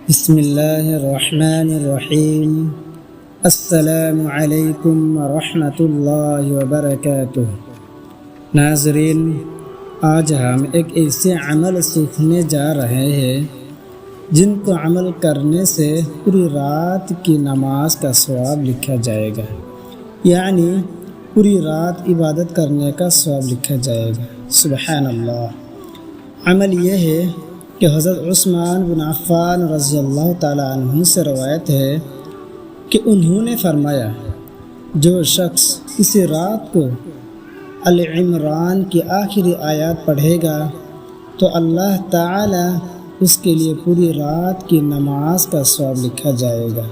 बिस्मिल्लाहिर्रहमानिर्रहीम। अस्सलामुअलैकुम वरहमतुल्लाहि वबरकातुह। नाज़रीन, आज हम एक ऐसे अमल सीखने जा रहे हैं जिनको अमल करने से पूरी रात की नमाज का सवाब लिखा जाएगा, यानी पूरी रात इबादत करने का सवाब लिखा जाएगा। सुबहान अल्लाह। अमल यह है कि हज़रत उस्मान बिन अफ़्फ़ान रज़ियल्लाहु ताला अन्हु से रवायत है कि उन्होंने फरमाया, जो शख्स इसी रात को अल इमरान की आखिरी आयत पढ़ेगा तो अल्लाह ताला उसके लिए पूरी रात की नमाज का सवाब लिखा जाएगा।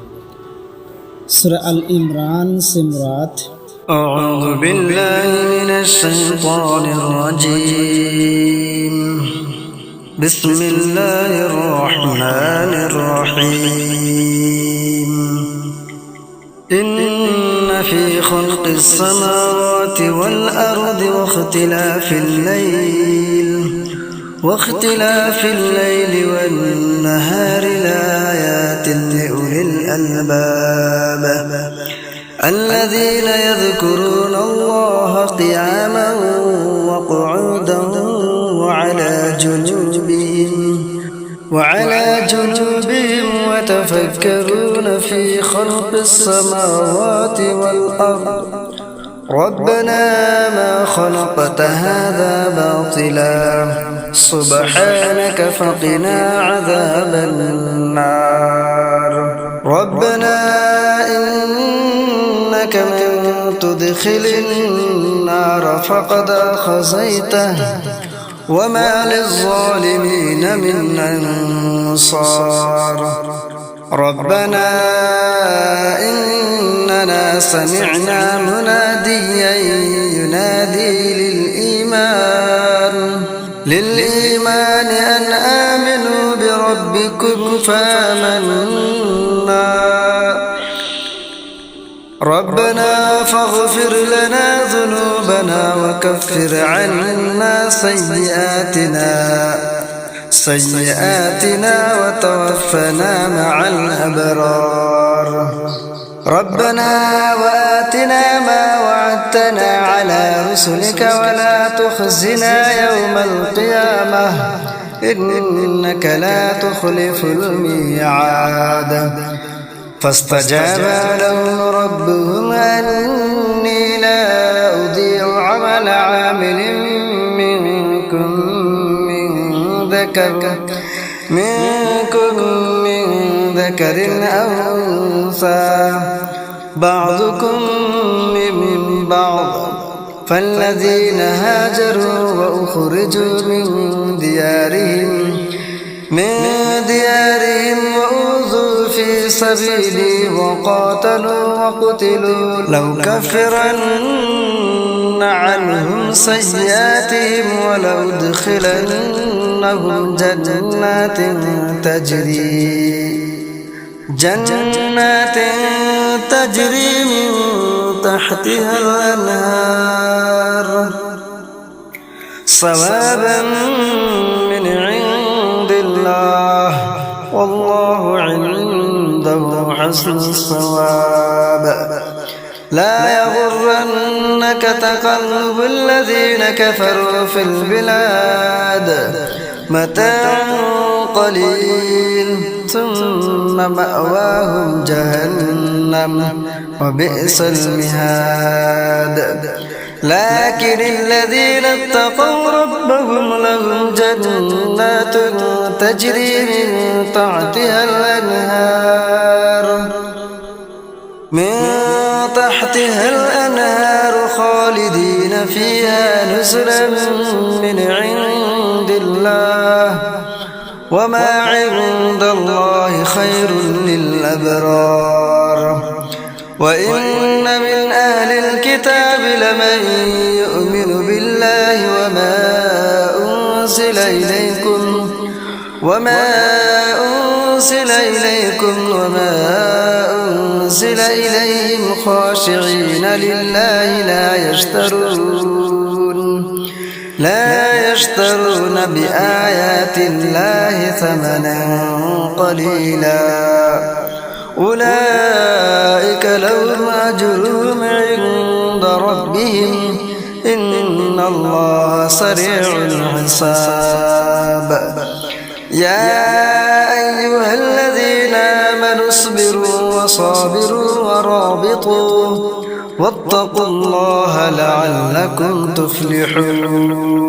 सूरह अल इमरान से मुराद अऊज़ु बिल्लाहि मिनश शैतानिर रजीम। बिस्मिल्लाहिर रहमानिर रहीम। इन्ना फी खल्क़िस समावाति वल अर्दि वाख्तिलाफिल लैलि वन नहारि लायातिन लिउलिल अलबाब الذين يذكرون الله قياما وقعودا وعلى جنوبهم وتفكرون في خلق السماوات والأرض ربنا ما خلقت هذا باطلا سبحانك فقنا عذاب النار ربنا إنك من تدخل النار فقد خزيته وما للظالمين من أنصار ربنا إننا سمعنا مناديا ينادي للإيمان أن آمنوا بربكم فآمنا ربنا فاغفر لنا ذنوبنا وكفر عنا سيئاتنا وتوفنا مع الأبرار ربنا وآتنا ما وعدتنا على رسلك ولا تخزنا يوم القيامة إنك لا تخلف الميعاد فاستجاب لهم ربهم أني لا أضيع عمل عامل منكم من ذكر أو أنثى بعضكم من بعض فالذين هاجروا وأخرجوا من ديارهم وأوذوا في سبيلي وقاتلوا وقتلوا لأكفرن عنهم سيئاتهم ولأدخلنهم جنات تجري من تحتها الأنهار ثوابا من عند الله والله عنده حسن الثواب لا يغرنك تقلب الذين كفروا في البلاد متاع قليل ثم مأواهم جهنم وبئس المهاد لكن الذين اتقوا ربهم لهم جنات تجري من تحتها الأنهار خالدين فيها نزلا من عند الله وما عند الله خير للأبرار وإن من أهل الكتاب لمن يؤمن بالله وما أنزل إليكم وما أنزل إليهم خاشعين لله لا يشترون يشترون بآيات الله ثمنا قليلا أولئك لهم أجرهم عند ربهم إن الله سريع الحساب يا أيها الذين آمنوا اصبروا وصابروا ورابطوا واتقوا الله لعلكم تفلحون